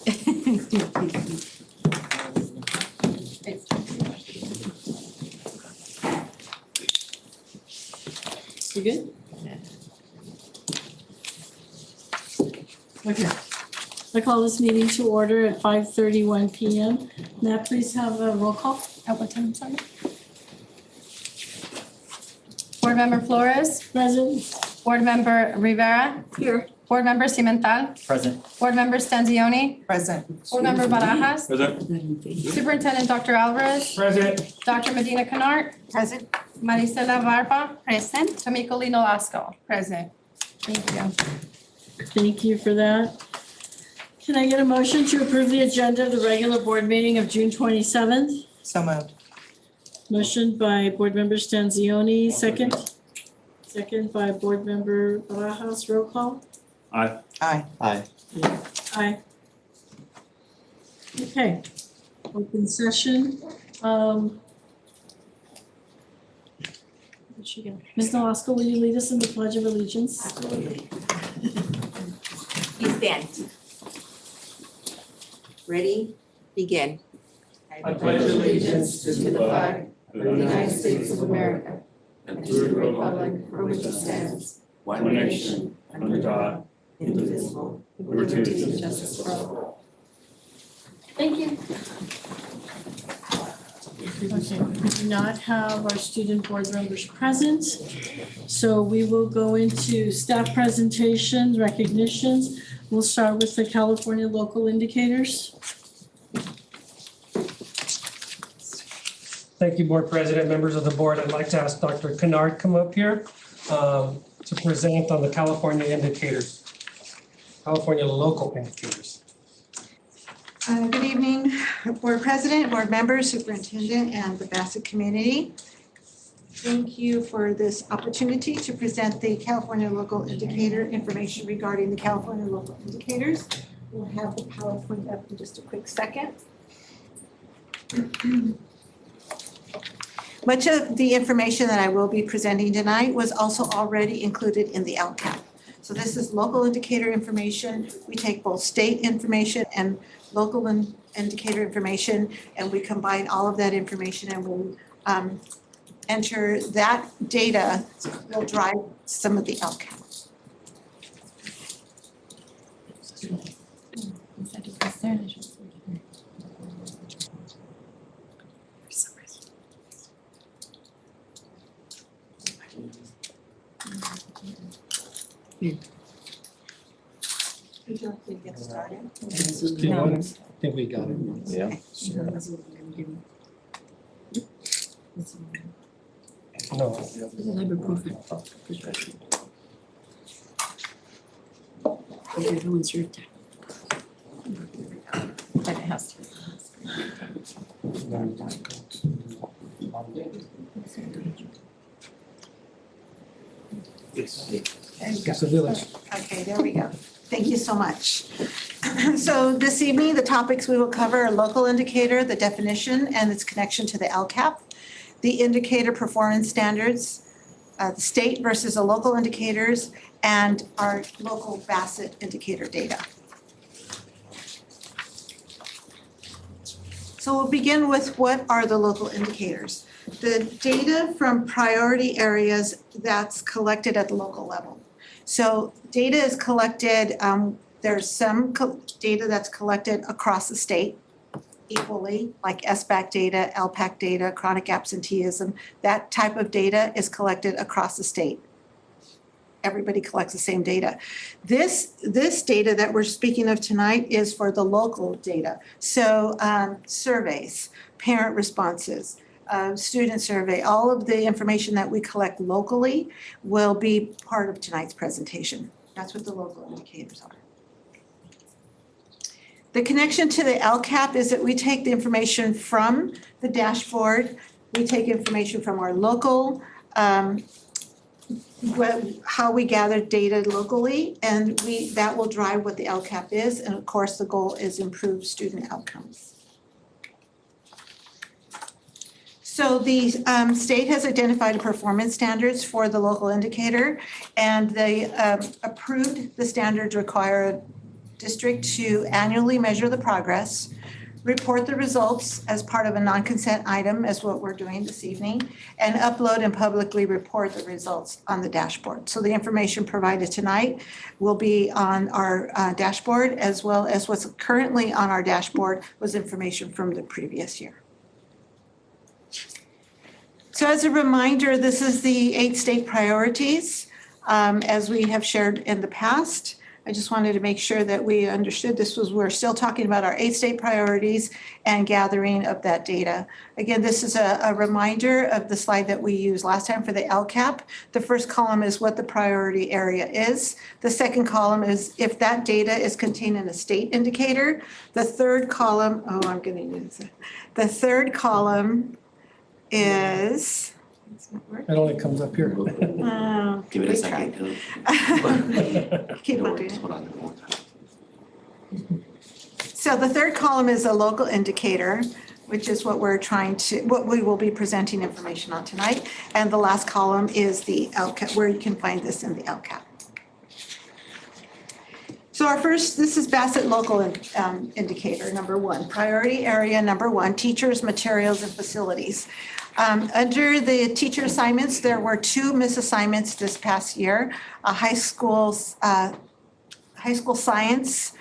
You good? Okay. I call this meeting to order at 5:31 PM. May I please have a roll call? At what time, sorry? Board Member Flores, Present. Board Member Rivera, Here. Board Member Cimental, Present. Board Member Stenzioni, Present. Board Member Barajas, Present. Superintendent Dr. Alvarez, Present. Dr. Medina Canart, Present. Maricela Barba, present, Tomiko Lino Lasco. Present. Thank you. Thank you for that. Can I get a motion to approve the agenda of the regular board meeting of June 27th? So moved. Motion by Board Member Stanzioni, second. Second by Board Member Barajas, roll call. Aye. Aye. Aye. Aye. Okay, open session. Where'd she go? Ms. Nolasco, will you lead us in the Pledge of Allegiance? Absolutely. Please stand. Ready? Begin. I pledge allegiance to the flag of the United States of America and to the republic for which it stands, one nation, under God, Indivisible. with liberty and justice for all. Thank you. Okay, we do not have our student board members present, so we will go into staff presentations, recognitions. We'll start with the California local indicators. Thank you, Board President, members of the board. I'd like to ask Dr. Kennard come up here to present on the California indicators, California local indicators. Good evening, Board President, Board members, Superintendent, and the Bassett community. Thank you for this opportunity to present the California local indicator information regarding the California local indicators. We'll have the PowerPoint up in just a quick second. Much of the information that I will be presenting tonight was also already included in the LCAP. So this is local indicator information. We take both state information and local indicator information, and we combine all of that information and we enter that data will drive some of the LCAP. Would you like to get started? Do you want it? I think we got it. Yeah. No. But it has to. It's a village. Okay, there we go. Thank you so much. So this evening, the topics we will cover are local indicator, the definition and its connection to the LCAP, the indicator performance standards, the state versus the local indicators, and our local Bassett indicator data. So we'll begin with what are the local indicators? The data from priority areas that's collected at the local level. So data is collected, there's some data that's collected across the state equally, like SBAC data, LPAC data, chronic absenteeism. That type of data is collected across the state. Everybody collects the same data. This data that we're speaking of tonight is for the local data. So surveys, parent responses, student survey, all of the information that we collect locally will be part of tonight's presentation. That's what the local indicators are. The connection to the LCAP is that we take the information from the dashboard, we take information from our local, how we gather data locally, and that will drive what the LCAP is, and of course, the goal is improve student outcomes. So the state has identified performance standards for the local indicator, and they approved the standards required district to annually measure the progress, report the results as part of a non-consent item, as what we're doing this evening, and upload and publicly report the results on the dashboard. So the information provided tonight will be on our dashboard, as well as what's currently on our dashboard was information from the previous year. So as a reminder, this is the 8 state priorities, as we have shared in the past. I just wanted to make sure that we understood we're still talking about our 8 state priorities and gathering of that data. Again, this is a reminder of the slide that we used last time for the LCAP. The first column is what the priority area is. The second column is if that data is contained in a state indicator. The third column, the third column is, It only comes up here. Give it a we second. tried. Keep on doing it. Hold on one time. So the third column is a local indicator, which is what we will be presenting information on tonight. And the last column is the LCAP, where you can find this in the LCAP. So this is Bassett Local Indicator, number 1. Priority area, number 1, teachers, materials, and facilities. Under the teacher assignments, there were 2 misassignments this past year. High school science,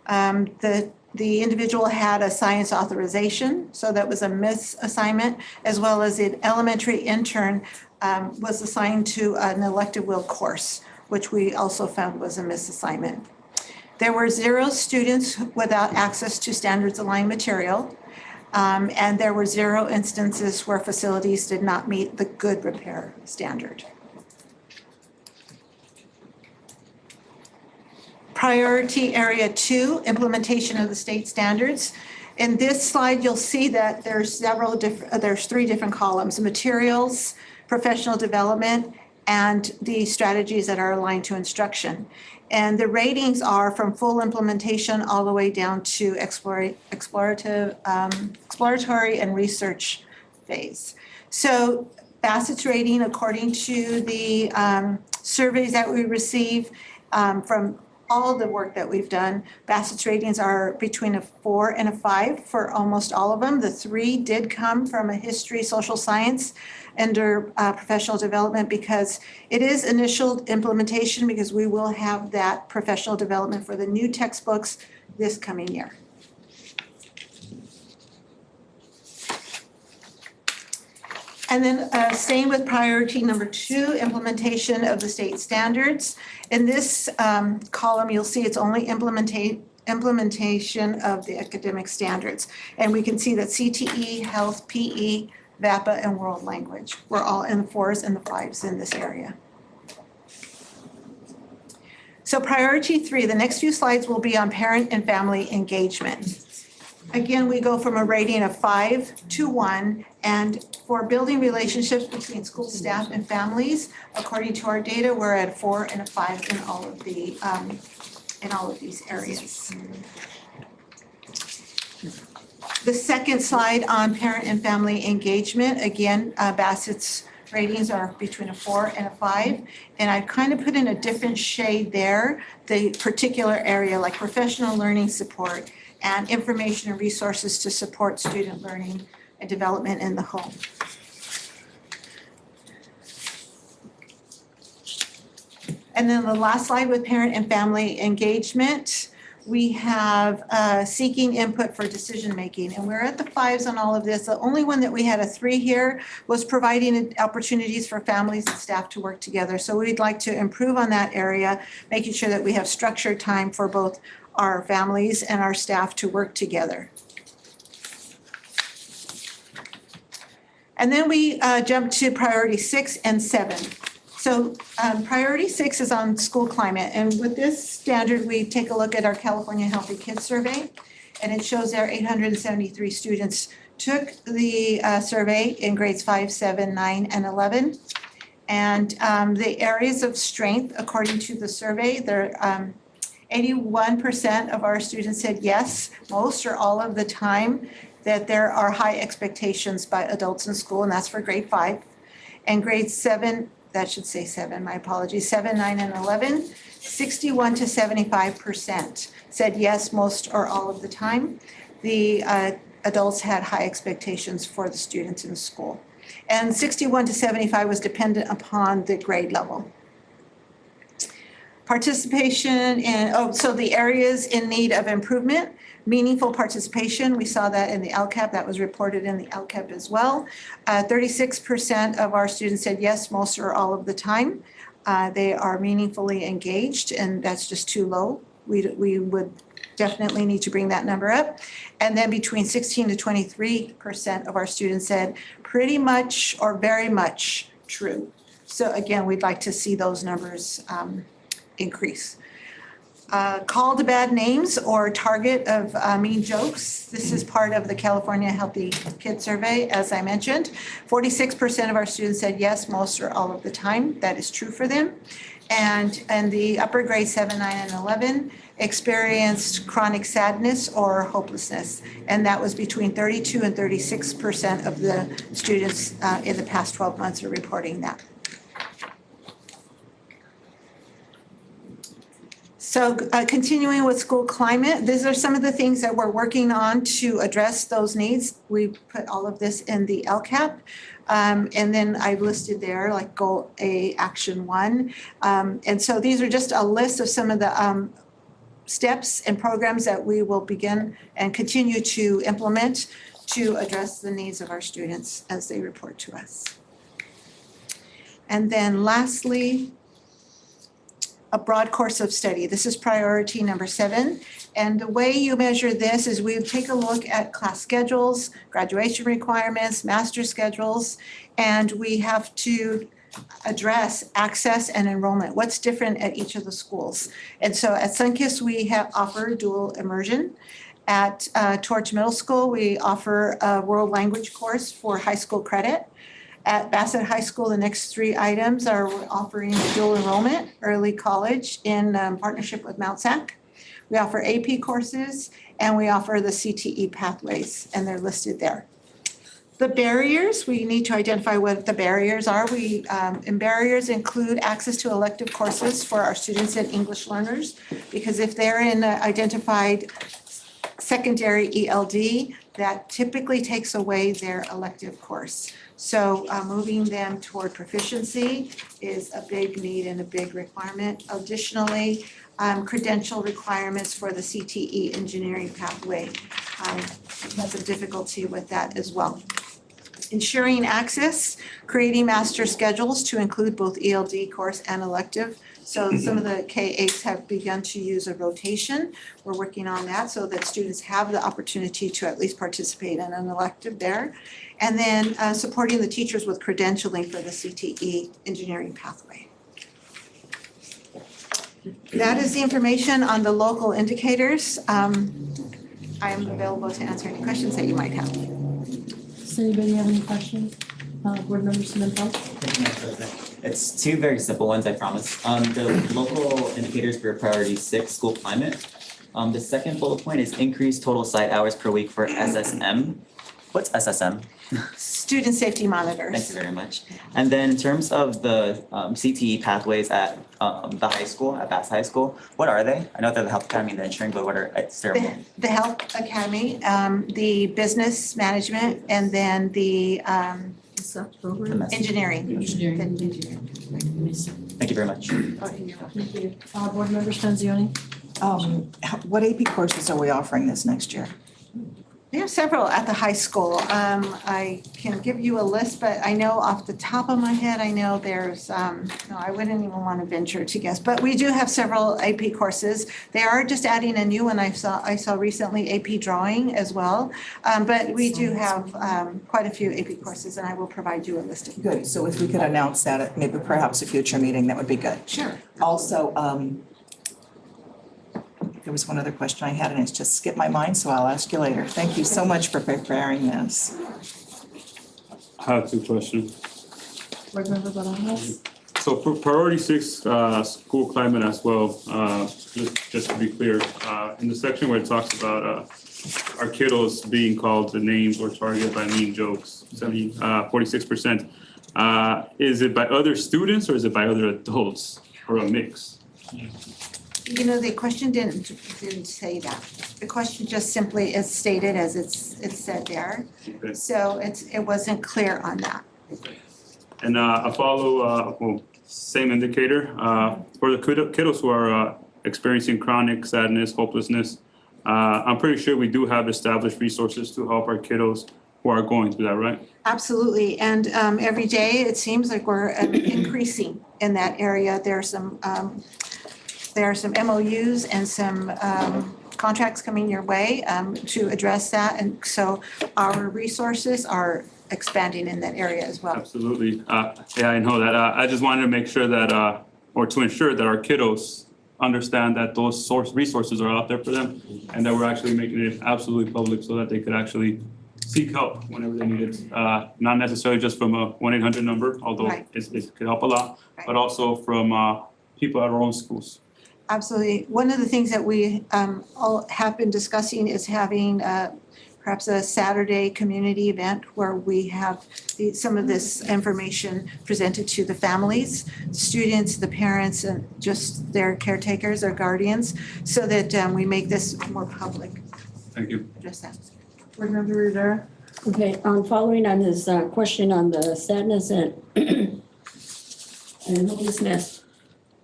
the individual had a science authorization, so that was a misassignment, as well as an elementary intern was assigned to an elective will course, which we also found was a misassignment. There were 0 students without access to standards aligned material. And there were 0 instances where facilities did not meet the good repair standard. Priority area 2, implementation of the state standards. In this slide, you'll see that there's 3 different columns: materials, professional development, and the strategies that are aligned to instruction. And the ratings are from full implementation all the way down to exploratory and research phase. So Bassett's rating, according to the surveys that we receive from all the work that we've done, Bassett's ratings are between a 4 and a 5 for almost all of them. The 3 did come from a history, social science, under professional development, because it is initial implementation, because we will have that professional development for the new textbooks this coming year. And then staying with priority number 2, implementation of the state standards. In this column, you'll see it's only implementation of the academic standards. And we can see that CTE, health, PE, VAPA, and world language. We're all in the 4s and the 5s in this area. So priority 3, the next few slides will be on parent and family engagement. Again, we go from a rating of 5 to 1, and for building relationships between school staff and families, according to our data, we're at 4 and a 5 in all of these areas. The second slide on parent and family engagement, again, Bassett's ratings are between a 4 and a 5. And I've kind of put in a different shade there, the particular area like professional learning support and information and resources to support student learning and development in the home. And then the last slide with parent and family engagement, we have seeking input for decision-making, and we're at the 5s on all of this. The only one that we had a 3 here was providing opportunities for families and staff to work together. So we'd like to improve on that area, making sure that we have structured time for both our families and our staff to work together. And then we jump to priority 6 and 7. So priority 6 is on school climate. And with this standard, we take a look at our California Healthy Kids Survey. And it shows there 873 students took the survey in grades 5, 7, 9, and 11. And the areas of strength, according to the survey, 81% of our students said yes, most or all of the time, that there are high expectations by adults in school, and that's for grade 5. And grade 7, that should say 7, my apologies, 7, 9, and 11, 61 to 75% said yes most or all of the time. The adults had high expectations for the students in school. And 61 to 75 was dependent upon the grade level. Participation in, so the areas in need of improvement, meaningful participation, we saw that in the LCAP, that was reported in the LCAP as well. 36% of our students said yes most or all of the time. They are meaningfully engaged, and that's just too low. We would definitely need to bring that number up. And then between 16 to 23% of our students said pretty much or very much true. So again, we'd like to see those numbers increase. Call to bad names or target of mean jokes. This is part of the California Healthy Kids Survey, as I mentioned. 46% of our students said yes most or all of the time. That is true for them. And the upper grade 7, 9, and 11 experienced chronic sadness or hopelessness. And that was between 32 and 36% of the students in the past 12 months are reporting that. So continuing with school climate, these are some of the things that we're working on to address those needs. We put all of this in the LCAP. And then I've listed there like goal A, action 1. And so these are just a list of some of the steps and programs that we will begin and continue to implement to address the needs of our students as they report to us. And then lastly, a broad course of study. This is priority number 7. And the way you measure this is we take a look at class schedules, graduation requirements, master schedules, and we have to address access and enrollment. What's different at each of the schools? And so at Sunkist, we have offered dual immersion. At Torch Middle School, we offer a world language course for high school credit. At Bassett High School, the next 3 items are we're offering dual enrollment, early college in partnership with Mount SAC. We offer AP courses and we offer the CTE pathways, and they're listed there. The barriers, we need to identify what the barriers are. And barriers include access to elective courses for our students and English learners, because if they're in an identified secondary ELD, that typically takes away their elective course. So moving them toward proficiency is a big need and a big requirement. Additionally, credential requirements for the CTE engineering pathway. Have some difficulty with that as well. Ensuring access, creating master schedules to include both ELD course and elective. So some of the K-8s have begun to use a rotation. We're working on that so that students have the opportunity to at least participate in an elective there. And then supporting the teachers with credentialing for the CTE engineering pathway. That is the information on the local indicators. I am available to answer any questions that you might have. Does anybody have any questions? Board Member Pimentel? Thank you, Madam President. It's 2 very simple ones, I promise. The local indicators for priority 6, school climate. The second bullet point is increase total site hours per week for SSM. What's SSM? Student safety monitors. Thank you very much. And then in terms of the CTE pathways at the high school, at Bass High School, what are they? I know they're the Health Academy and the engineering, but what are, it's terrible. The Health Academy, the business management, and then the The message. engineering. Engineering. Thank you very much. Thank you. Board Member Spenzioni? What AP courses are we offering this next year? We have several at the high school. I can give you a list, but I know off the top of my head, I know there's, no, I wouldn't even want to venture to guess. But we do have several AP courses. They are just adding a new one. I saw recently AP drawing as well. But we do have quite a few AP courses, and I will provide you a list of them. Good, so if we could announce that at maybe perhaps a future meeting, that would be good. Sure. Also, there was one other question I had and it's just skipped my mind, so I'll ask you later. Thank you so much for preparing this. I have 2 questions. Board Member Barajas? So for priority 6, school climate as well, just to be clear, in the section where it talks about our kiddos being called to names or targeted by mean jokes, 46%, is it by other students or is it by other adults or a mix? You know, the question didn't say that. The question just simply is stated as it's said there. Okay. So it wasn't clear on that. And a follow, well, same indicator, for the kiddos who are experiencing chronic sadness, hopelessness, I'm pretty sure we do have established resources to help our kiddos who are going through that, right? Absolutely, and every day it seems like we're increasing in that area. There are some MOUs and some contracts coming your way to address that, and so our resources are expanding in that area as well. Absolutely. Yeah, I know that. I just wanted to make sure that, or to ensure that our kiddos understand that those resources are out there for them and that we're actually making it absolutely public so that they could actually seek help whenever they need it. Not necessarily just from a 1-800 number, although Right. it could help a lot, Right. but also from people at our own schools. Absolutely. One of the things that we all have been discussing is having perhaps a Saturday community event where we have some of this information presented to the families, students, the parents, and just their caretakers or guardians, so that we make this more public. Thank you. Just that. Board Member Rivera? Okay, following on his question on the sadness and hopelessness.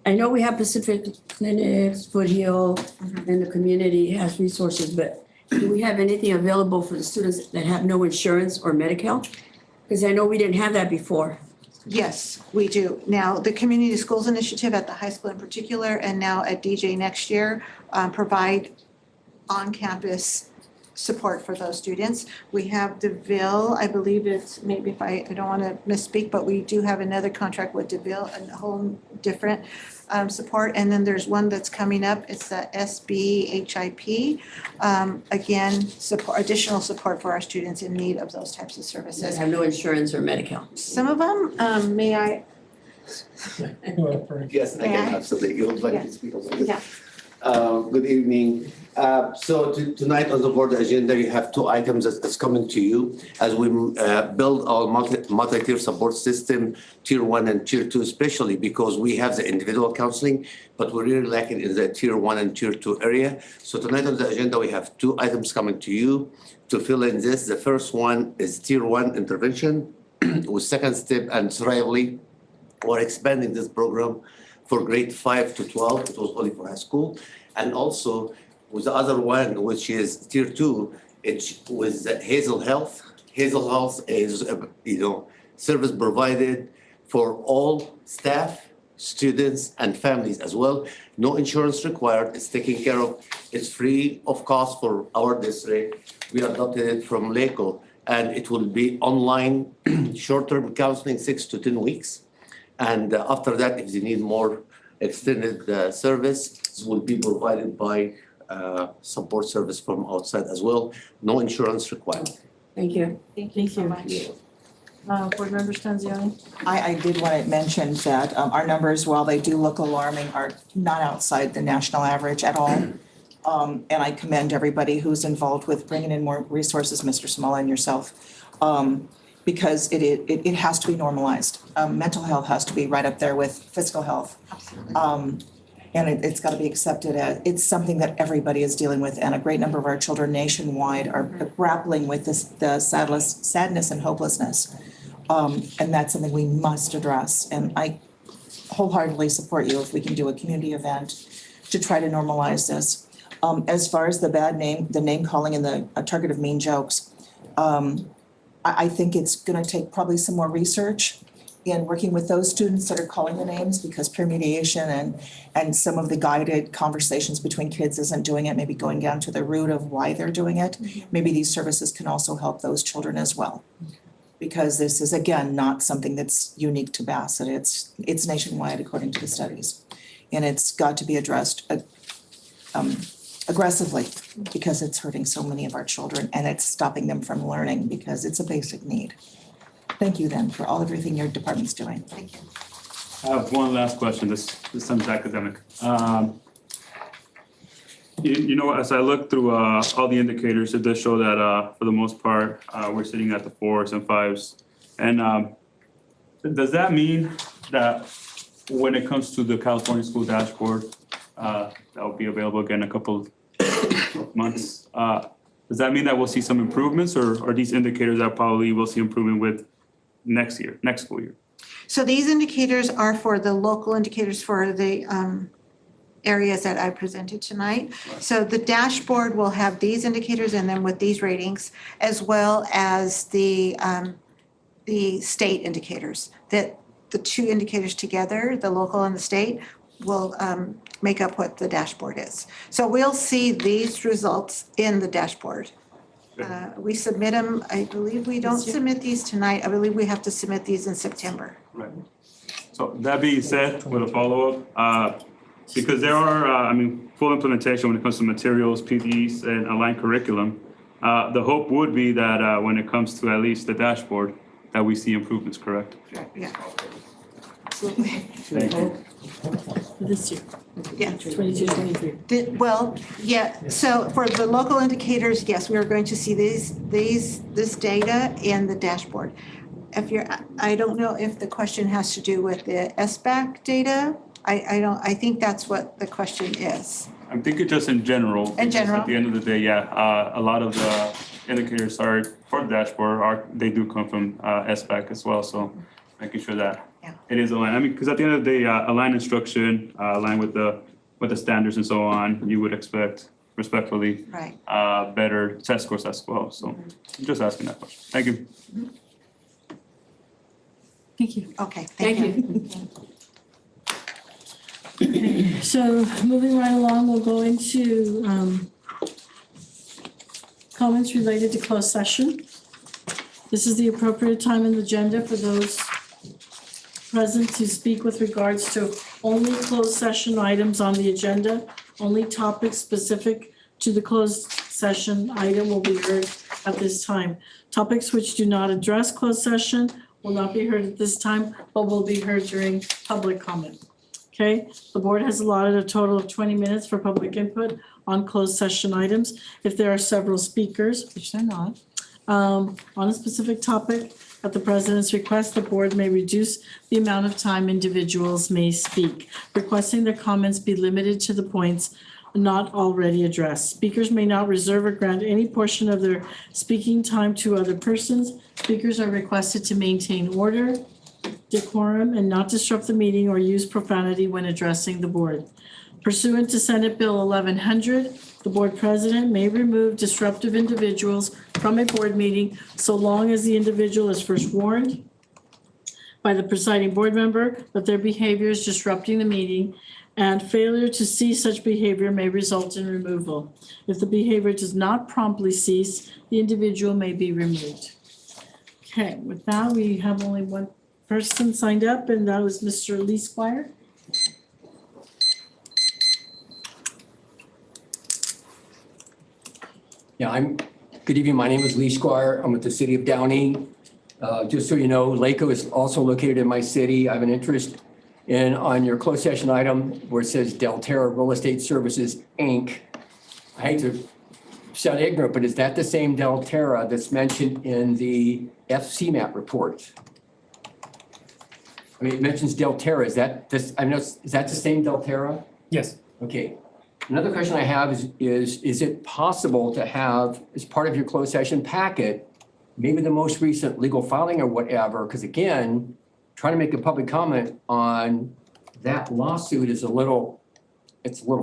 I know we have Pacific Clinics, Foothill, and the community has resources, but do we have anything available for the students that have no insurance or Medi-Cal? Because I know we didn't have that before. Yes, we do. Now, the Community Schools Initiative at the high school in particular, and now at DJ next year, provide on-campus support for those students. We have DeVille, I believe it's, maybe if I don't want to misspeak, but we do have another contract with DeVille, a whole different support. And then there's one that's coming up, it's the SBHIP. Again, support, additional support for our students in need of those types of That services. have no insurance or Medi-Cal. Some of them, may I? Yes, I May can I? absolutely. You would like Yeah. to speak on this? Yeah. Good evening. So tonight on the board agenda, you have two items that's coming to you as we build our multi-tier support system, tier 1 and tier 2, especially because we have the individual counseling, but we're really lacking in the tier 1 and tier 2 area. So tonight on the agenda, we have two items coming to you to fill in this. The first one is tier 1 intervention with Second Step and Thrively. We're expanding this program for grade 5 to 12. It was only for high school. And also with the other one, which is tier 2, it's with Hazel Health. Hazel Health is, service provided for all staff, students, and families as well. No insurance required. It's taken care of. It's free of cost for our district. We adopted it from LACO, and it will be online, short-term counseling, 6 to 10 weeks. And after that, if they need more extended service, will be provided by support service from outside as well. No insurance required. Thank you. Thank you so much. Board Member Stanzioni? I did want to mention that our numbers, while they do look alarming, are not outside the national average at all. And I commend everybody who's involved with bringing in more resources, Mr. Smalla and yourself, because it has to be normalized. Mental health has to be right up there with physical health. Absolutely. And it's got to be accepted as, it's something that everybody is dealing with, and a great number of our children nationwide are grappling with the sadness and hopelessness. And that's something we must address, and I wholeheartedly support you if we can do a community event to try to normalize this. As far as the bad name, the name calling and the target of mean jokes, I think it's gonna take probably some more research in working with those students that are calling the names, because peer mediation and some of the guided conversations between kids isn't doing it, maybe going down to the root of why they're doing it. Maybe these services can also help those children as well. Because this is, again, not something that's unique to Bassett, it's nationwide according to the studies. And it's got to be addressed aggressively, because it's hurting so many of our children and it's stopping them from learning, because it's a basic need. Thank you then for everything your department's doing. Thank you. I have one last question. This sounds academic. You know, as I look through all the indicators, it does show that for the most part, we're sitting at the 4s and 5s. And does that mean that when it comes to the California School Dashboard, that will be available again in a couple of months. Does that mean that we'll see some improvements, or are these indicators that probably we'll see improvement with next school year? So these indicators are for the local indicators for the areas that I presented tonight. So the dashboard will have these indicators and then with these ratings, as well as the state indicators. That the two indicators together, the local and the state, will make up what the dashboard is. So we'll see these results in the dashboard. We submit them, I believe we don't submit these tonight. I believe we have to submit these in September. Right. So that being said, with a follow-up, because there are, full implementation when it comes to materials, PDs, and aligned curriculum, the hope would be that when it comes to at least the dashboard, that we see improvements, correct? Yeah. Absolutely. Thank you. For this year, Yeah. 22, 23. Well, yeah, so for the local indicators, yes, we are going to see this data in the dashboard. I don't know if the question has to do with the SBAC data. I think that's what the question is. I'm thinking just in general. In because general? At the end of the day, yeah, a lot of the indicators are for the dashboard they do come from SBAC as well, so making sure that Yeah. it is aligned. Because at the end of the day, aligned instruction, aligned with the standards and so on, you would expect respectfully Right. better test scores as well. So I'm just asking that question. Thank you. Thank you. Okay, Thank you. So moving right along, we'll go into comments related to closed session. This is the appropriate time in the agenda for those present to speak with regards to only closed session items on the agenda. Only topics specific to the closed session item will be heard at this time. Topics which do not address closed session will not be heard at this time, but will be heard during public comment. Okay, the board has allotted a total of 20 minutes for public input on closed session items. If there are several speakers, which there are not, on a specific topic, at the president's request, the board may reduce the amount of time individuals may speak, requesting their comments be limited to the points not already addressed. Speakers may not reserve or grant any portion of their speaking time to other persons. Speakers are requested to maintain order, decorum, and not disrupt the meeting or use profanity when addressing the board. Pursuant to Senate Bill 1100, the board president may remove disruptive individuals from a board meeting so long as the individual is first warned by the presiding board member that their behavior is disrupting the meeting, and failure to cease such behavior may result in removal. If the behavior does not promptly cease, the individual may be removed. Okay, with that, we have only one person signed up, and that was Mr. Lee Squire. Yeah, good evening, my name is Lee Squire, I'm with the city of Downey. Just so you know, LACO is also located in my city. I have an interest on your closed session item where it says Delterra Real Estate Services, Inc. I hate to sound ignorant, but is that the same Delterra that's mentioned in the FCMAT report? I mean, it mentions Delterra, is that the same Delterra? Yes. Okay. Another question I have is it possible to have, as part of your closed session packet, maybe the most recent legal filing or whatever? Because again, trying to make a public comment on that lawsuit is a little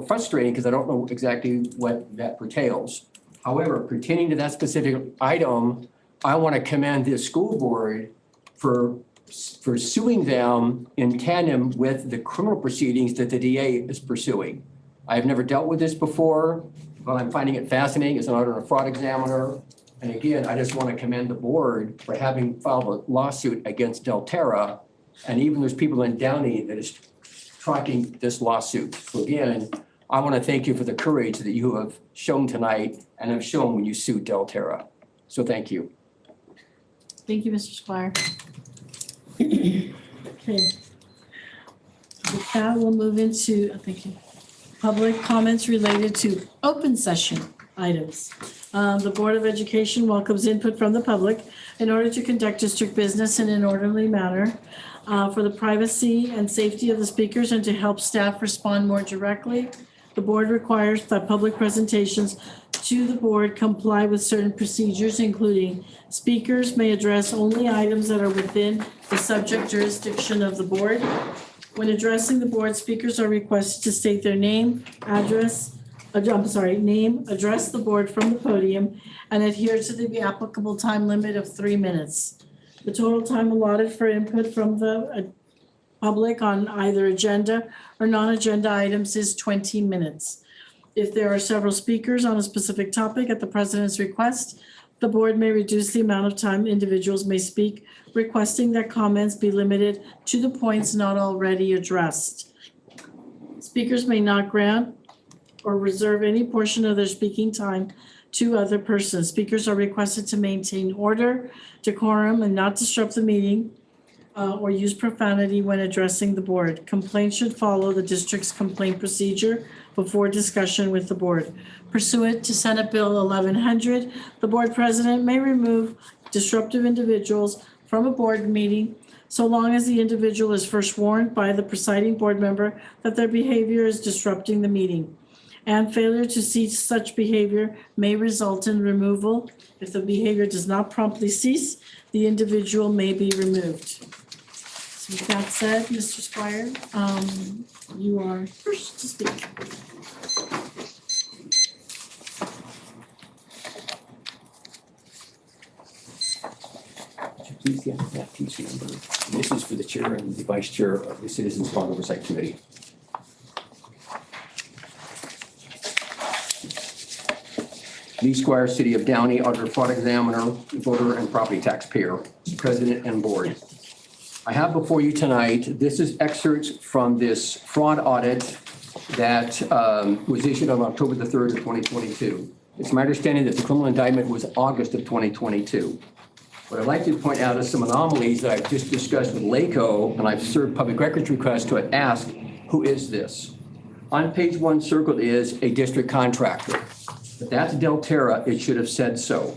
frustrating because I don't know exactly what that pertains. However, pertaining to that specific item, I want to commend this school board for suing them in tandem with the criminal proceedings that the DA is pursuing. I have never dealt with this before, but I'm finding it fascinating as an auditor and fraud examiner. And again, I just want to commend the board for having filed a lawsuit against Delterra. And even there's people in Downey that is tracking this lawsuit. So again, I want to thank you for the courage that you have shown tonight and have shown when you sued Delterra. So thank you. Thank you, Mr. Squire. Okay. With that, we'll move into, thank you, public comments related to open session items. The Board of Education welcomes input from the public in order to conduct district business in an orderly manner. for the privacy and safety of the speakers and to help staff respond more directly. The board requires that public presentations to the board comply with certain procedures, including speakers may address only items that are within the subject jurisdiction of the board. When addressing the board, speakers are requested to state their name, address the board from the podium, and adhere to the applicable time limit of 3 minutes. The total time allotted for input from the public on either agenda or non-agenda items is 20 minutes. If there are several speakers on a specific topic at the president's request, the board may reduce the amount of time individuals may speak, requesting that comments be limited to the points not already addressed. Speakers may not grant or reserve any portion of their speaking time to other persons. Speakers are requested to maintain order, decorum, and not disrupt the meeting or use profanity when addressing the board. Complaints should follow the district's complaint procedure before discussion with the board. Pursuant to Senate Bill 1100, the board president may remove disruptive individuals from a board meeting so long as the individual is first warned by the presiding board member that their behavior is disrupting the meeting. And failure to cease such behavior may result in removal. If the behavior does not promptly cease, the individual may be removed. So with that said, Mr. Squire, you are first to speak. Please get that TC number. This is for the chair and the vice chair of the Citizens Bond Oversight Committee. Lee Squire, City of Downey, Auditor, Fraud Examiner, Voter, and Property Taxpayer, President and Board. I have before you tonight, this is excerpts from this fraud audit that was issued on October the 3rd of 2022. It's my understanding that the criminal indictment was August of 2022. What I'd like to point out is some anomalies that I've just discussed with LACO, and I've served public records requests to ask, who is this? On page 1 circled is a district contractor. But that's Delterra, it should have said so.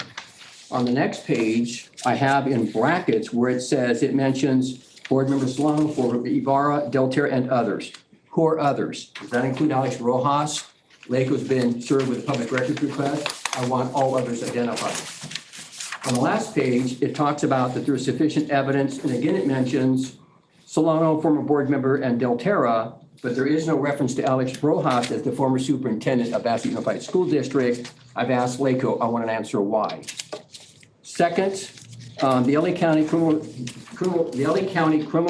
On the next page, I have in brackets where it says, it mentions board member Solano for Ibarra, Delterra, and others. Who are others? Does that include Alex Rojas? LACO's been served with a public records request. I want all others identified. On the last page, it talks about that there's sufficient evidence, and again, it mentions Solano, former board member, and Delterra, but there is no reference to Alex Rojas as the former superintendent of Bassett Unified School District. I've asked LACO, I want an answer why. Second, the LA County criminal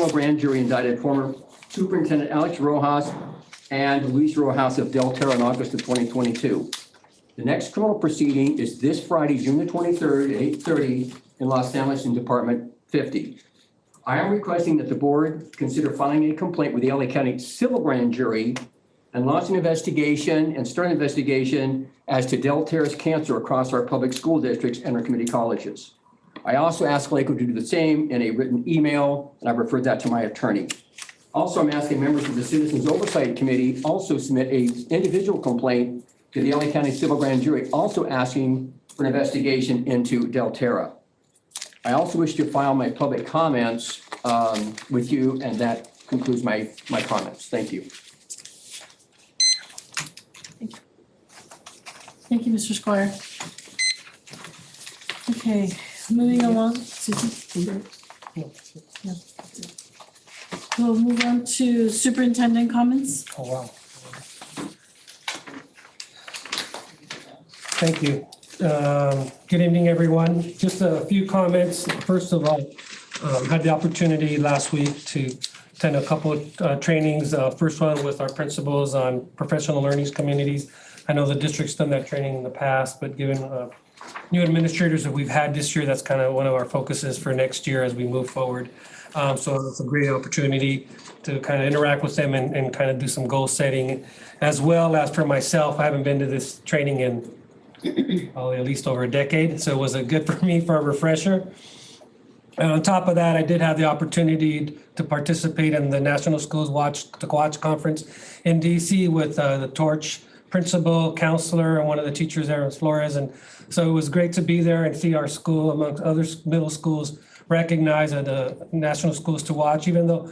grand jury indicted former Superintendent Alex Rojas and Luis Rojas of Delterra in August of 2022. The next criminal proceeding is this Friday, June the 23rd at 8:30 in Los Angeles in Department 50. I am requesting that the board consider filing a complaint with the LA County Civil Grand Jury and launch an investigation and start an investigation as to Delterra's cancer across our public school districts and our community colleges. I also asked LACO to do the same in a written email, and I referred that to my attorney. Also, I'm asking members of the Citizens Oversight Committee also submit an individual complaint to the LA County Civil Grand Jury, also asking for an investigation into Delterra. I also wish to file my public comments with you, and that concludes my comments. Thank you. Thank you, Mr. Squire. Okay, moving along. Susan? No. We'll move on to superintendent comments. Oh, wow. Thank you. Good evening, everyone. Just a few comments. First of all, had the opportunity last week to attend a couple of trainings. First one with our principals on professional learning communities. I know the district's done that training in the past, but given new administrators that we've had this year, that's kind of one of our focuses for next year as we move forward. So it's a great opportunity to kind of interact with them and kind of do some goal setting. As well as for myself, I haven't been to this training in probably at least over a decade. So it was good for me for a refresher. And on top of that, I did have the opportunity to participate in the National Schools Watch Conference in DC with the Torch principal, counselor, and one of the teachers there, Flores. And so it was great to be there and see our school, amongst other middle schools, recognized at the National Schools to Watch, even though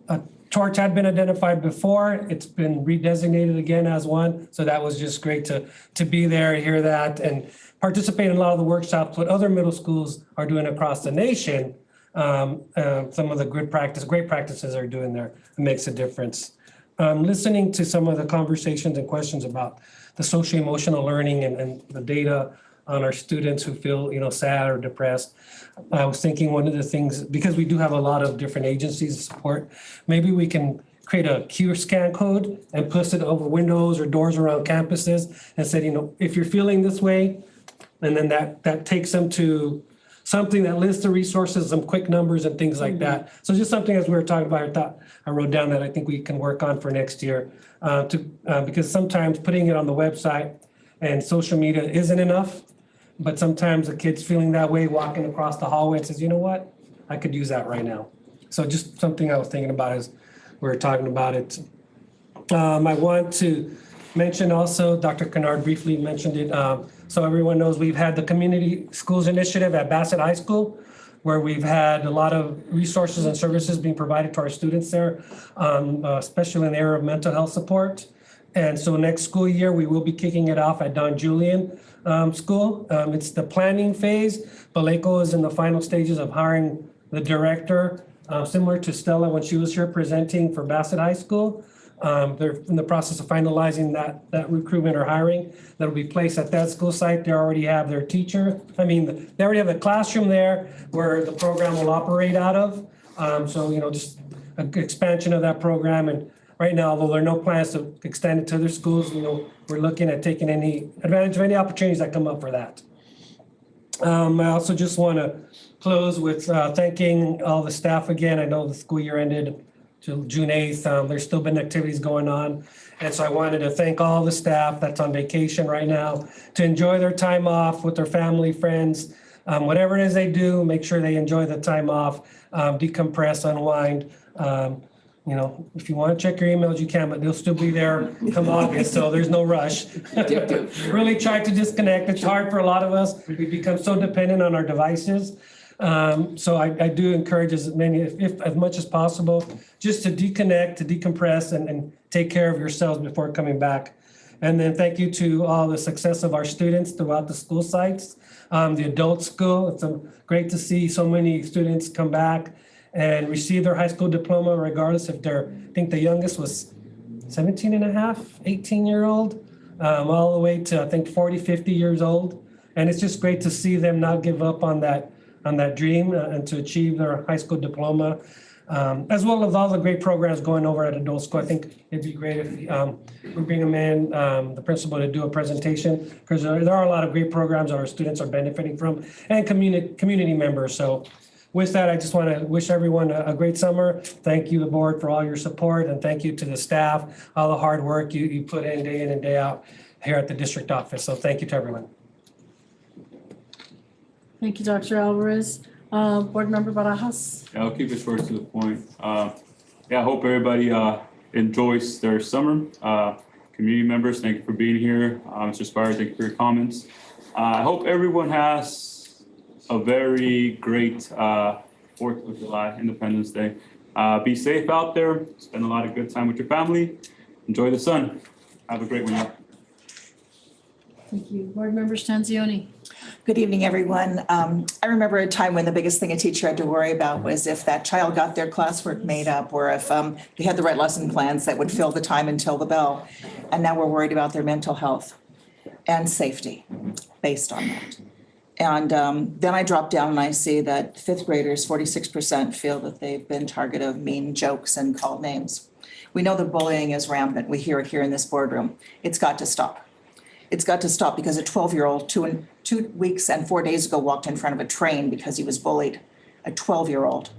a torch had been identified before, it's been redesignated again as one. So that was just great to be there, hear that, and participate in a lot of the workshops, what other middle schools are doing across the nation. Some of the great practices are doing there. It makes a difference. Listening to some of the conversations and questions about the social emotional learning and the data on our students who feel, sad or depressed. I was thinking one of the things, because we do have a lot of different agencies of support, maybe we can create a QR scan code and post it over windows or doors around campuses and said, if you're feeling this way, and then that takes them to something that lists the resources, some quick numbers and things like that. So just something as we were talking about, I wrote down that I think we can work on for next year because sometimes putting it on the website and social media isn't enough, but sometimes a kid's feeling that way, walking across the hallway and says, you know what, I could use that right now. So just something I was thinking about as we were talking about it. I want to mention also, Dr. Kennard briefly mentioned it, so everyone knows we've had the Community Schools Initiative at Bassett High School, where we've had a lot of resources and services being provided to our students there, especially in the area of mental health support. And so next school year, we will be kicking it off at Don Julian School. It's the planning phase. Beleco is in the final stages of hiring the director, similar to Stella when she was here presenting for Bassett High School. They're in the process of finalizing that recruitment or hiring that'll be placed at that school site. They already have their teacher. They already have a classroom there where the program will operate out of. So, just an expansion of that program. And right now, although there are no plans to extend it to other schools, we're looking at taking any advantage of any opportunities that come up for that. I also just want to close with thanking all the staff again. I know the school year ended June 8th. There's still been activities going on. And so I wanted to thank all the staff that's on vacation right now to enjoy their time off with their family, friends, whatever it is they do, make sure they enjoy the time off, decompress, unwind. If you want to check your emails, you can, but they'll still be there come August, so there's no rush. Really try to disconnect. It's hard for a lot of us. We become so dependent on our devices. So I do encourage as much as possible, just to disconnect, to decompress and take care of yourselves before coming back. And then thank you to all the success of our students throughout the school sites. The adult school, it's great to see so many students come back and receive their high school diploma, regardless if I think the youngest was 17 and a half, 18-year-old, all the way to I think 40, 50 years old. And it's just great to see them not give up on that dream and to achieve their high school diploma, as well as all the great programs going over at adult school. I think it'd be great if we bring them in, the principal, to do a presentation, because there are a lot of great programs that our students are benefiting from, and community members. So with that, I just want to wish everyone a great summer. Thank you, the board, for all your support, and thank you to the staff, all the hard work you put in and day out here at the district office. So thank you to everyone. Thank you, Dr. Alvarez. Board Member Barajas. Yeah, I'll keep it short to the point. I hope everybody enjoys their summer. Community members, thank you for being here. Mr. Spire, thank you for your comments. I hope everyone has a very great 4th of July, Independence Day. Be safe out there. Spend a lot of good time with your family. Enjoy the sun. Have a great one. Thank you. Board Member Stanzioni. Good evening, everyone. I remember a time when the biggest thing a teacher had to worry about was if that child got their classwork made up, or if they had the right lesson plans that would fill the time until the bell. And now we're worried about their mental health and safety based on that. And then I drop down and I see that 5th graders, 46% feel that they've been target of mean jokes and called names. We know that bullying is rampant. We hear it here in this boardroom. It's got to stop. It's got to stop because a 12-year-old 2 weeks and 4 days ago walked in front of a train because he was bullied. A 12-year-old.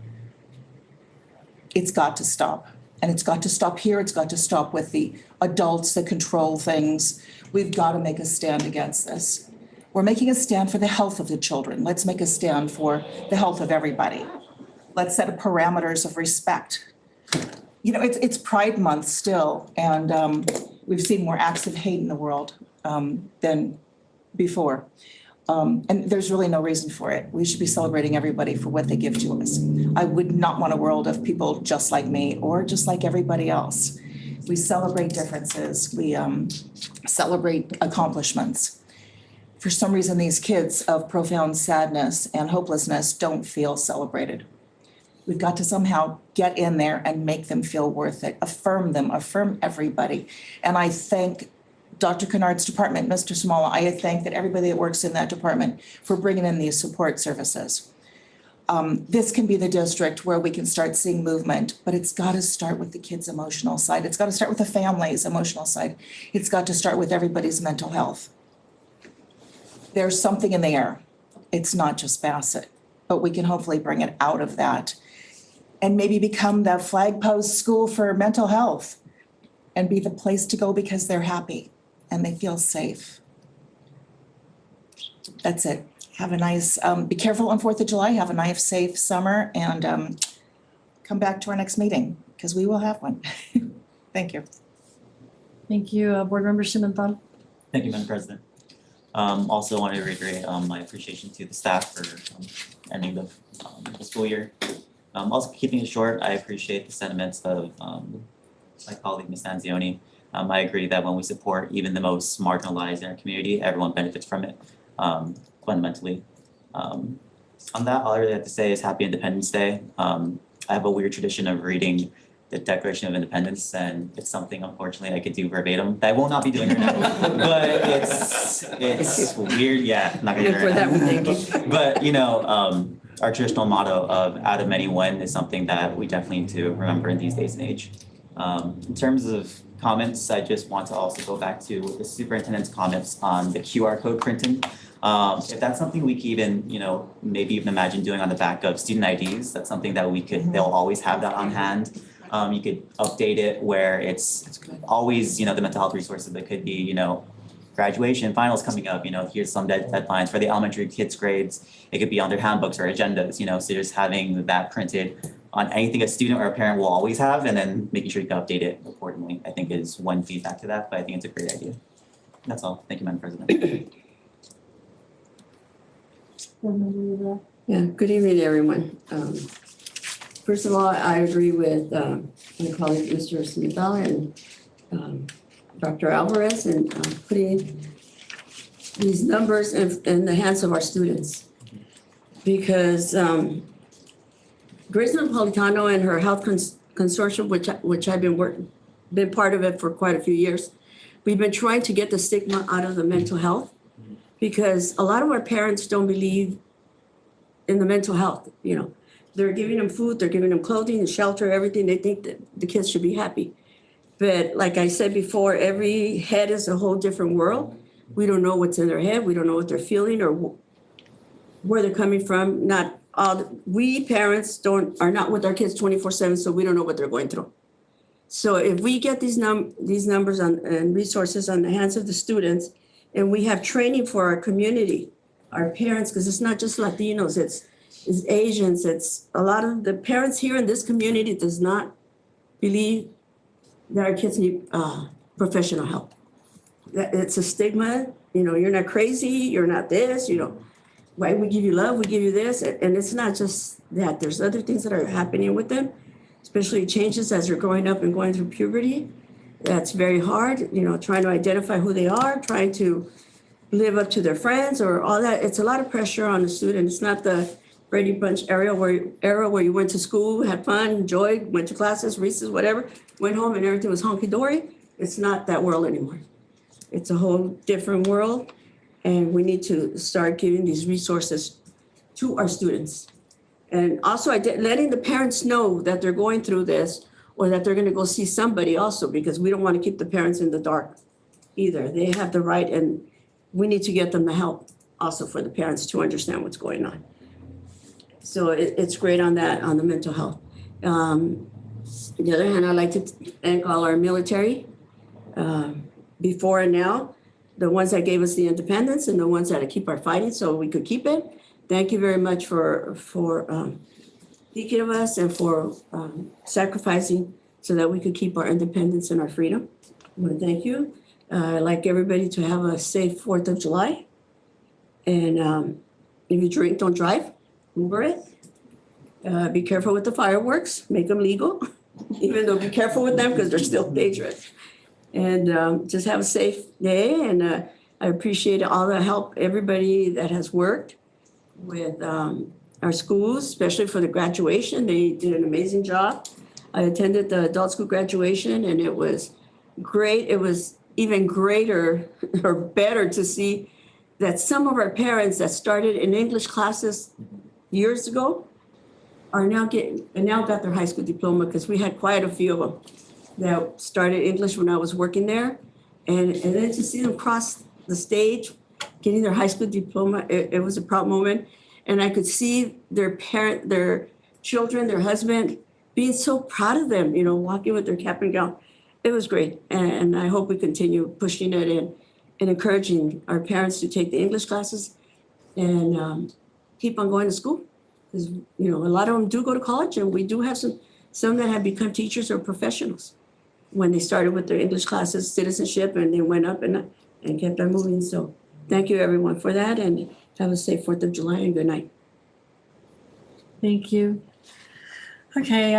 It's got to stop. And it's got to stop here. It's got to stop with the adults that control things. We've got to make a stand against this. We're making a stand for the health of the children. Let's make a stand for the health of everybody. Let's set parameters of respect. It's Pride Month still, and we've seen more acts of hate in the world than before. And there's really no reason for it. We should be celebrating everybody for what they give to us. I would not want a world of people just like me or just like everybody else. We celebrate differences. We celebrate accomplishments. For some reason, these kids of profound sadness and hopelessness don't feel celebrated. We've got to somehow get in there and make them feel worth it, affirm them, affirm everybody. And I thank Dr. Kennard's department, Mr. Smalla, I thank that everybody that works in that department for bringing in these support services. This can be the district where we can start seeing movement, but it's got to start with the kids' emotional side. It's got to start with the family's emotional side. It's got to start with everybody's mental health. There's something in the air. It's not just Bassett, but we can hopefully bring it out of that and maybe become the flag post school for mental health and be the place to go because they're happy and they feel safe. That's it. Have a nice, be careful on 4th of July, have a nice, safe summer, and come back to our next meeting, because we will have one. Thank you. Thank you, Board Member Simonton. Thank you, Madam President. Also want to reiterate my appreciation to the staff for ending the school year. Also keeping it short, I appreciate the sentiments of my colleague, Ms. Anzioni. I agree that when we support even the most marginalized in our community, everyone benefits from it, fundamentally. On that, all I really have to say is Happy Independence Day. I have a weird tradition of reading the Declaration of Independence, and it's something, unfortunately, I could do verbatim. That I will not be doing right now, but it's weird. Yeah, I'm not gonna do it right now. But you know, our traditional motto of "out of many one" is something that we definitely need to remember in these days and age. In terms of comments, I just want to also go back to the superintendent's comments on the QR code printing. If that's something we could even, you know, maybe even imagine doing on the back of student IDs, that's something that we could, they'll always have that on hand. You could update it where it's always, you know, the mental health resources that could be, you know, graduation, finals coming up, you know, here's some deadlines for the elementary kids' grades. It could be on their handbooks or agendas, you know, so just having that printed on anything a student or a parent will always have, and then making sure you can update it accordingly, I think is one feedback to that, but I think it's a great idea. That's all. Thank you, Madam President. Yeah, good evening, everyone. First of all, I agree with my colleague, Mr. Smithal and Dr. Alvarez, and putting these numbers in the hands of our students. Because Grace Napolitano and her health consortium, which I've been part of it for quite a few years, we've been trying to get the stigma out of the mental health, because a lot of our parents don't believe in the mental health. You know, they're giving them food, they're giving them clothing and shelter, everything. They think that the kids should be happy. But like I said before, every head is a whole different world. We don't know what's in their head. We don't know what they're feeling or where they're coming from. Not all, we parents are not with our kids 24/7, so we don't know what they're going through. So if we get these numbers and resources on the hands of the students, and we have training for our community, our parents, because it's not just Latinos, it's Asians, it's a lot of the parents here in this community does not believe that our kids need professional help. It's a stigma, you know, you're not crazy, you're not this, you know, why we give you love, we give you this. And it's not just that, there's other things that are happening with them, especially changes as they're growing up and going through puberty. That's very hard, you know, trying to identify who they are, trying to live up to their friends or all that. It's a lot of pressure on the student. It's not the Brady Bunch era where you went to school, had fun, enjoyed, went to classes, recess, whatever, went home and everything was honky-dory. It's not that world anymore. It's a whole different world, and we need to start giving these resources to our students. And also letting the parents know that they're going through this or that they're gonna go see somebody also, because we don't wanna keep the parents in the dark either. They have the right, and we need to get them the help also for the parents to understand what's going on. So it's great on that, on the mental health. On the other hand, I'd like to thank all our military, before and now, the ones that gave us the independence and the ones that keep our fighting so we could keep it. Thank you very much for thinking of us and for sacrificing so that we could keep our independence and our freedom. I want to thank you. I'd like everybody to have a safe 4th of July. And if you drink, don't drive, Uber it. Be careful with the fireworks, make them legal, even though be careful with them because they're still dangerous. And just have a safe day, and I appreciate all the help, everybody that has worked with our schools, especially for the graduation. They did an amazing job. I attended the adult school graduation and it was great. It was even greater or better to see that some of our parents that started in English classes years ago are now got their high school diploma, because we had quite a few of them that started English when I was working there. And then to see them cross the stage, getting their high school diploma, it was a proud moment. And I could see their children, their husband, being so proud of them, walking with their cap and gown. It was great. And I hope we continue pushing it and encouraging our parents to take the English classes and keep on going to school. Because, a lot of them do go to college, and we do have some that have become teachers or professionals when they started with their English classes, citizenship, and they went up and kept on moving. So thank you, everyone, for that, and have a safe 4th of July and good night. Thank you. Okay,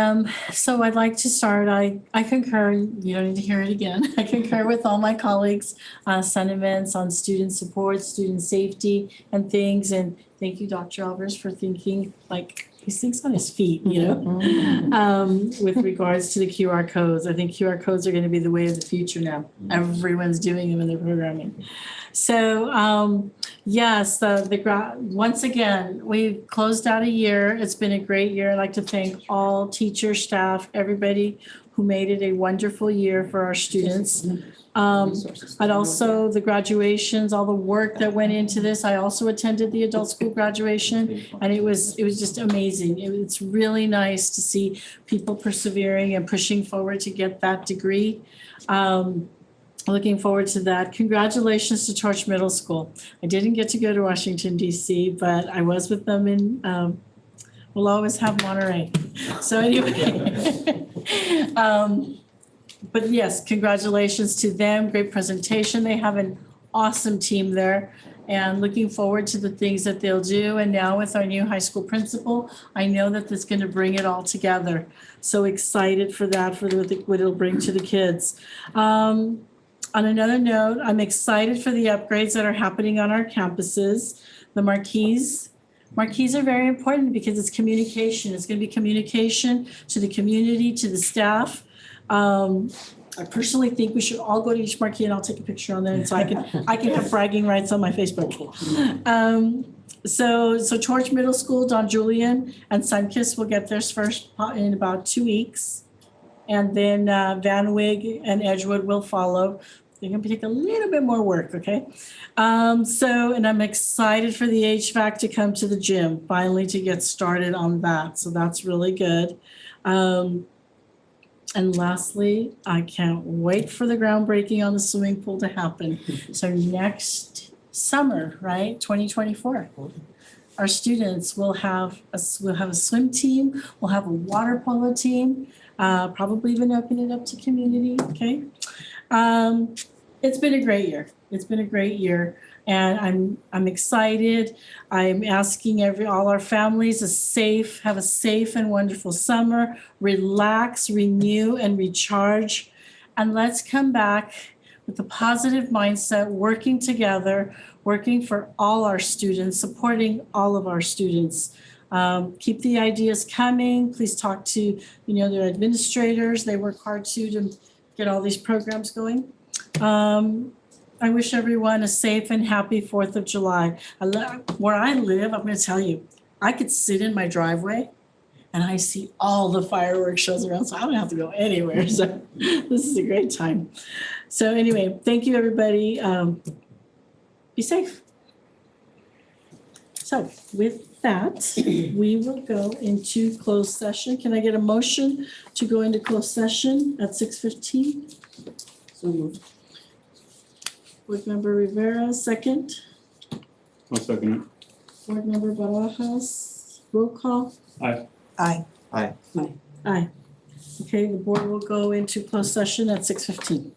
so I'd like to start. I concur, you don't need to hear it again. I concur with all my colleagues' sentiments on student support, student safety and things. And thank you, Dr. Alvarez, for thinking like these things on his feet, with regards to the QR codes. I think QR codes are going to be the way of the future now. Everyone's doing them in their programming. So yes, once again, we've closed out a year. It's been a great year. I'd like to thank all teachers, staff, everybody who made it a wonderful year for our students. I'd also, the graduations, all the work that went into this. I also attended the adult school graduation, and it was just amazing. It's really nice to see people persevering and pushing forward to get that degree. Looking forward to that. Congratulations to Torch Middle School. I didn't get to go to Washington, D.C., but I was with them in, we'll always have Monterey. So anyway, but yes, congratulations to them. Great presentation. They have an awesome team there, and looking forward to the things that they'll do. And now with our new high school principal, I know that that's going to bring it all together. So excited for that, for what it'll bring to the kids. On another note, I'm excited for the upgrades that are happening on our campuses. The marquees are very important because it's communication. It's going to be communication to the community, to the staff. I personally think we should all go to each marquee, and I'll take a picture on there, and so I can have bragging rights on my Facebook. So Torch Middle School, Don Julian and Sunkist will get theirs first in about 2 weeks. And then Van Wig and Edgewood will follow. They're going to take a little bit more work, okay? And I'm excited for the HVAC to come to the gym, finally to get started on that. So that's really good. And lastly, I can't wait for the groundbreaking on the swimming pool to happen. So next summer, right, 2024. Our students will have a swim team, we'll have a water polo team, probably even open it up to community, okay? It's been a great year. It's been a great year, and I'm excited. I'm asking all our families have a safe and wonderful summer. Relax, renew, and recharge, and let's come back with a positive mindset, working together, working for all our students, supporting all of our students. Keep the ideas coming. Please talk to, their administrators. They work hard to get all these programs going. I wish everyone a safe and happy 4th of July. Where I live, I'm going to tell you, I could sit in my driveway and I see all the fireworks shows around, so I don't have to go anywhere. So this is a great time. So anyway, thank you, everybody. Be safe. So with that, we will go into closed session. Can I get a motion to go into closed session at 6:15? So moved. Board Member Rivera, second. I'll second it. Board Member Barajas, roll call. Aye. Aye. Okay, the board will go into closed session at 6:15.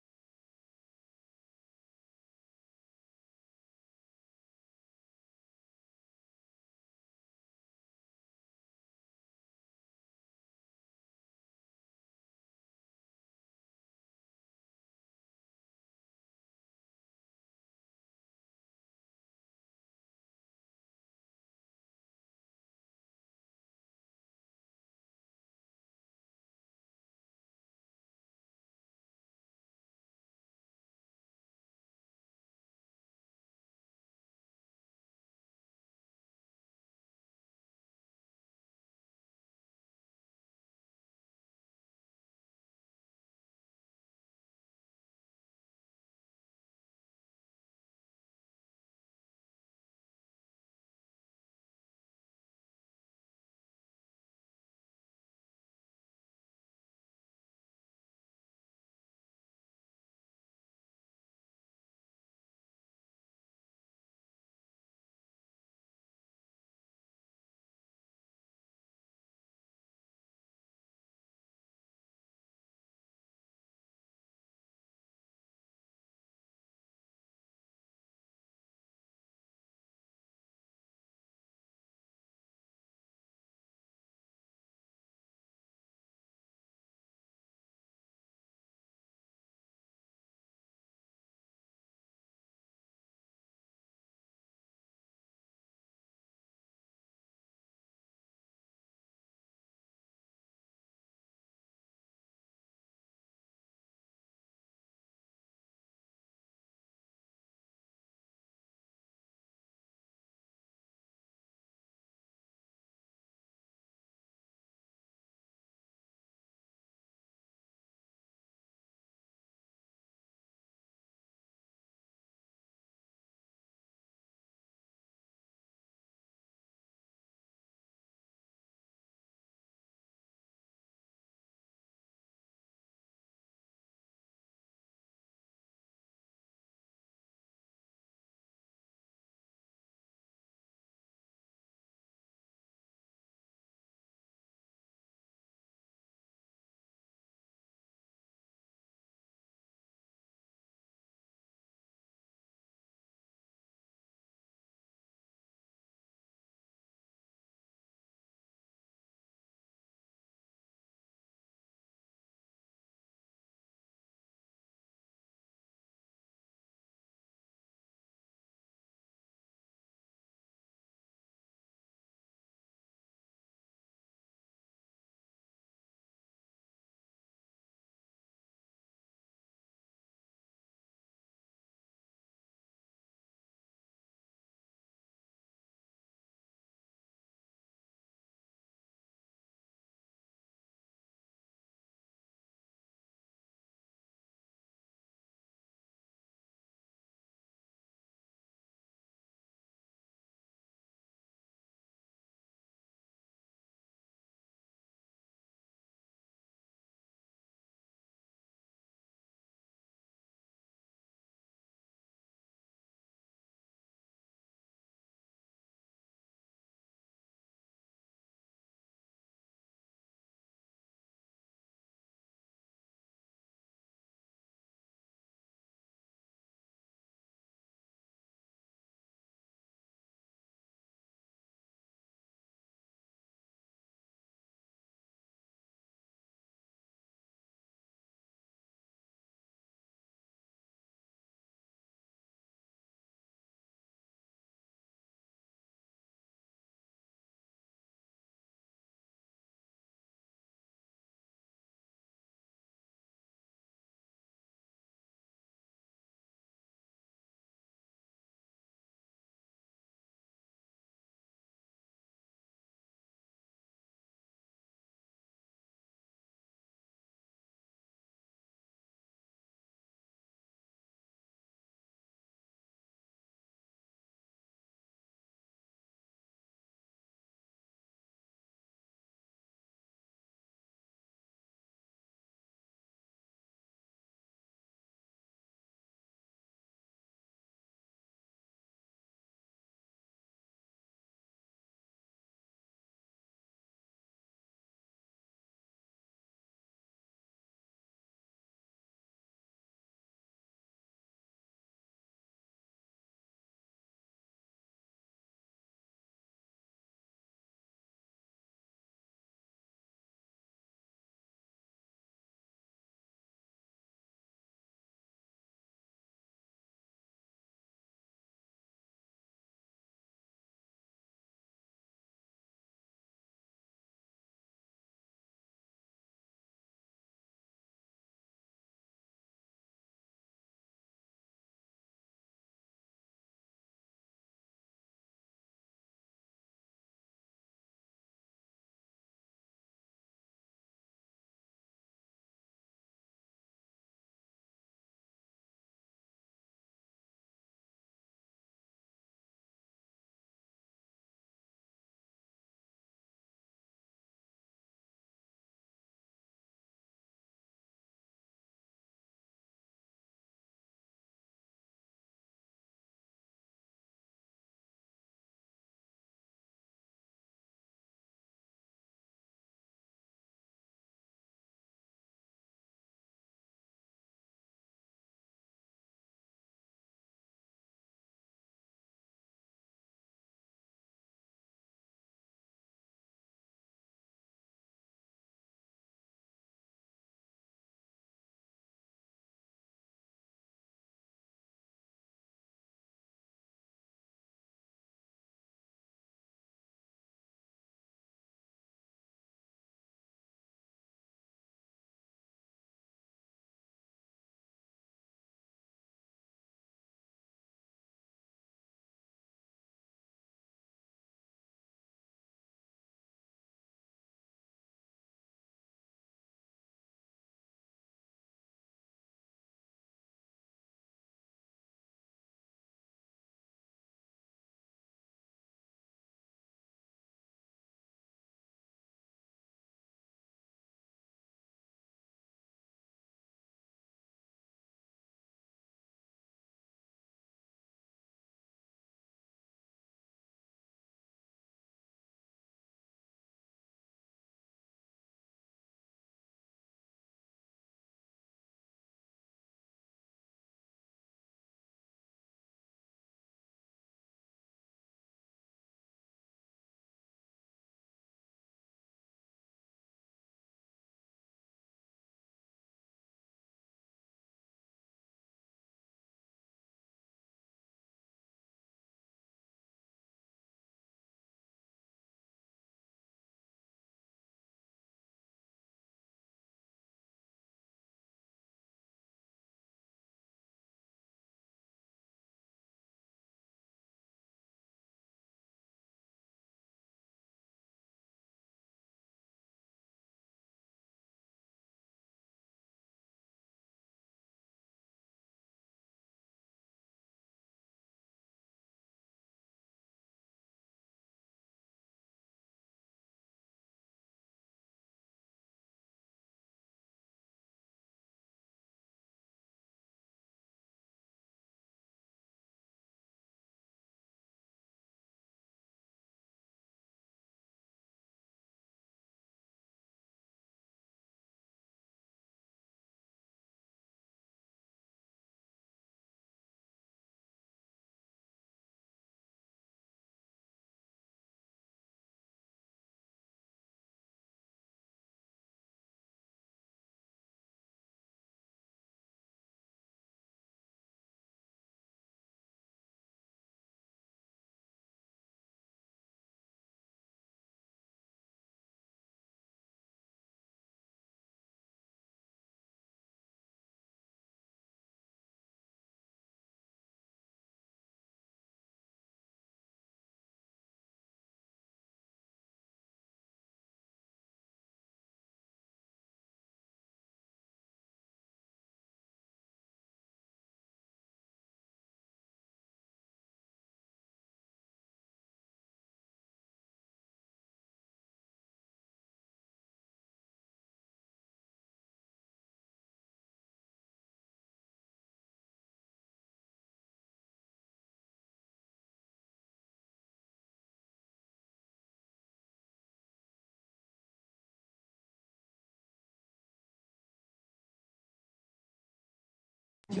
We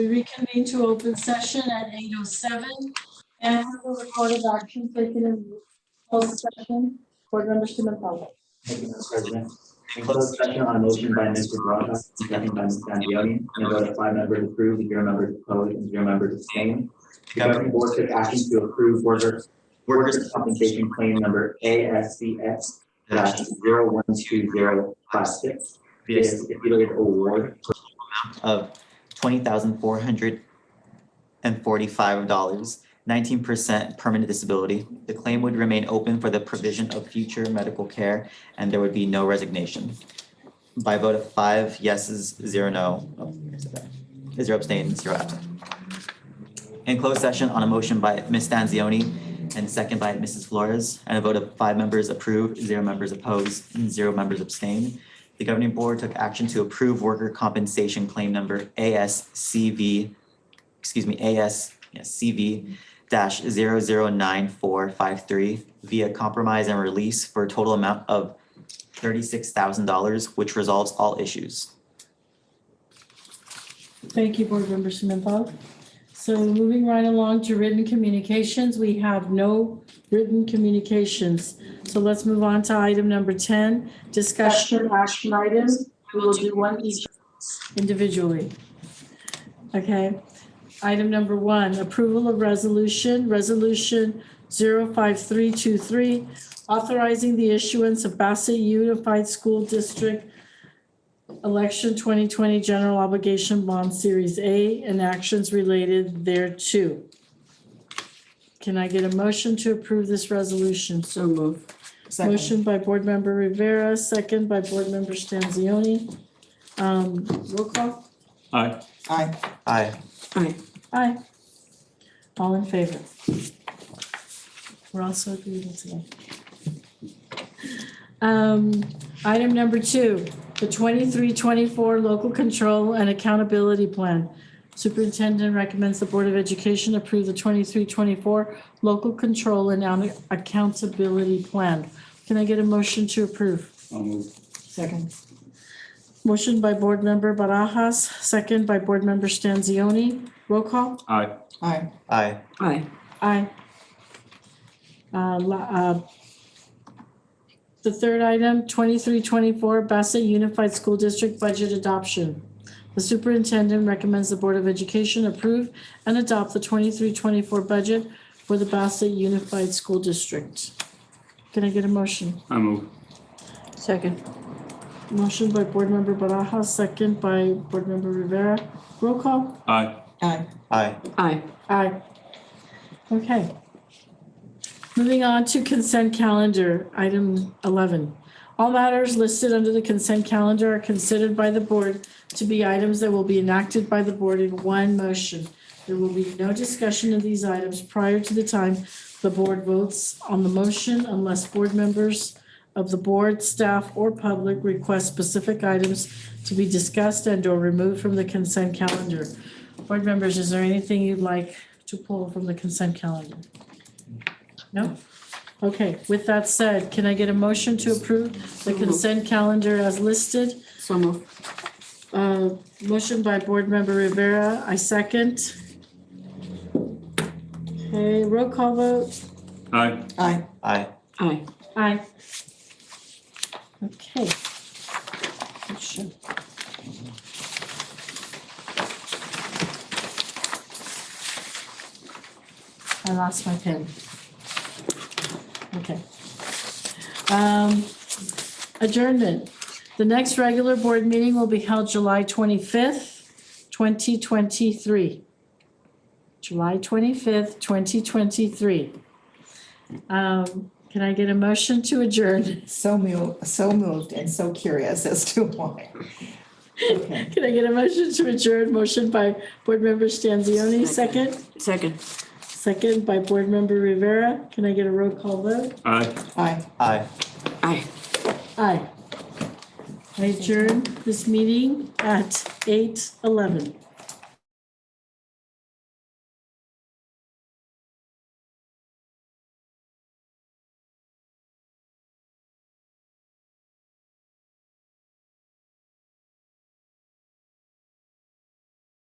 reconvene to open session at 8:07. And have a recorded action taken in closed session. Board Member Simonpolo. Thank you, Madam President. In closed session on a motion by Mr. Barajas, second by Ms. Santioni, and a vote of 5 members approved, 0 members opposed, and 0 members abstained. The governing board took action to approve workers' compensation claim number ASCS-0120556 via stipulated award of $20,445, 19% permanent disability. The claim would remain open for the provision of future medical care, and there would be no resignation. By a vote of 5 yeses, 0 no, 0 abstain, 0 absent. In closed session on a motion by Ms. Stanzioni and second by Mrs. Flores, and a vote of 5 members approved, 0 members opposed, and 0 members abstained. The governing board took action to approve worker compensation claim number ASCV-009453 via compromise and release for a total amount of $36,000, which resolves all issues. Thank you, Board Member Simonpolo. So moving right along to written communications, we have no written communications. So let's move on to item number 10, discussion action items. We will do one each individually. Okay. Item number 1, approval of resolution 05323, authorizing the issuance of Bassett Unified School District Election 2020 General Obligation Bond Series A and actions related thereto. Can I get a motion to approve this resolution? So move. Second. Motion by Board Member Rivera, second by Board Member Stanzioni. Roll call? Aye. Aye. Aye. Aye. Aye. All in favor? We're also agreeable today. Item number 2, the 23-24 Local Control and Accountability Plan. Superintendent recommends the Board of Education approve the 23-24 Local Control and Accountability Plan. Can I get a motion to approve? I'll move. Second. Motion by Board Member Barajas, second by Board Member Stanzioni. Roll call? Aye. Aye. Aye. Aye. Aye. The third item, 23-24 Bassett Unified School District Budget Adoption. The superintendent recommends the Board of Education approve and adopt the 23-24 budget for the Bassett Unified School District. Can I get a motion? I move. Second. Motion by Board Member Barajas, second by Board Member Rivera. Roll call? Aye. Aye. Aye. Aye. Aye. Okay. Moving on to consent calendar, item 11. All matters listed under the consent calendar are considered by the board to be items that will be enacted by the board in one motion. There will be no discussion of these items prior to the time the board votes on the motion unless board members of the board, staff, or public request specific items to be discussed and or removed from the consent calendar. Board members, is there anything you'd like to pull from the consent calendar? No? Okay, with that said, can I get a motion to approve the consent calendar as listed? So move. Motion by Board Member Rivera, I second. Okay, roll call vote. Aye. Aye. Aye. Aye. Aye. Okay. Sure. I lost my pen. Okay. Adjournment. The next regular board meeting will be held July 25th, 2023. July 25th, 2023. Can I get a motion to adjourn? So moved and so curious as to why. Okay. Can I get a motion to adjourn? Motion by Board Member Stanzioni, second. Second. Second by Board Member Rivera. Can I get a roll call vote? Aye. Aye. Aye. Aye. Aye. I adjourn this meeting at 8:11.